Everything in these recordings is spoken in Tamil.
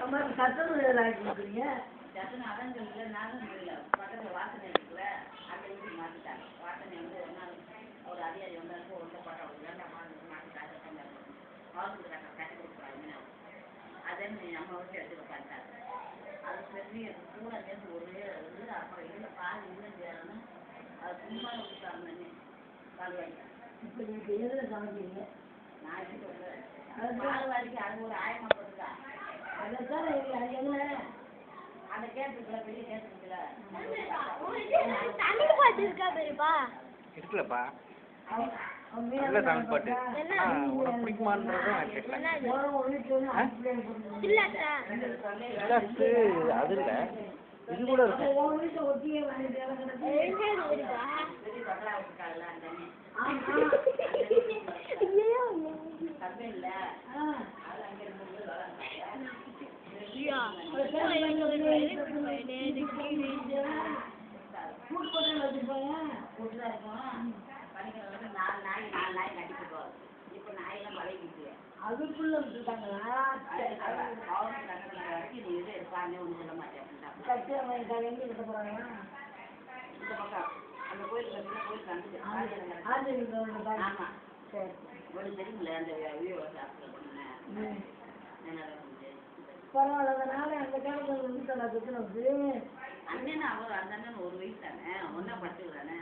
அம்மா சத்தம் ஆக்கி கொடுக்குறீங்க. சத்தம் அதான் சொல்லல, நானும் சொல்லல. பக்கத்தில் வாசனை இருக்குல்ல, அந்த வீட்டுக்கு மாற்றிட்டாங்க. வாசனை வந்து ஒரு நாள் ஒரு அதிகாரி வந்தாலும் ஒன்றை போட்ட ஒரு வேண்டாம் மாற்றிட்டாங்க. கவர்மெண்ட் கட்டி கொடுக்குறாங்க. அதே நம்ம வீட்டு எடுத்து உட்காந்துட்டாங்க. அது சொல்லி கூட சேர்ந்து ஒரே வந்து அப்புறம் இல்லை பால் இல்லை சேரணும். அது சும்மா கொடுத்தாங்க பால்வாடி. இப்போ நீங்கள் எதில் சமைக்கிறீங்க? நான் எப்படி பால்வாடிக்கு அது ஒரு ஆயமா போட்டுருக்கா. அதைத்தான் என்ன அந்த கேட்டுருக்குல பெரிய கேட்டுருக்குல தண்ணி பாட்டு இருக்கா பெரியப்பா? இருக்குல்லப்பா. நல்ல தமிழ் பாட்டு. உனக்கு பிடிக்குமான்றதை நான் கேட்கல. அது இல்லை, இது கூட இருக்கு. அதுக்குள்ள விட்டுட்டாங்களா? பரவாயில்ல, அதனால அந்த காலத்துல அண்ணன் அவர் அந்த அண்ணன் ஒரு வயசு தானே, ஒன்னா படுத்துக்கிறானே.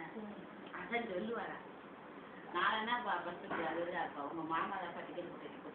அதான் சொல்லுவாரா நாலனா படுத்துக்கிறாரு. உங்க மாமா தான் டிக்கெட் போட்டு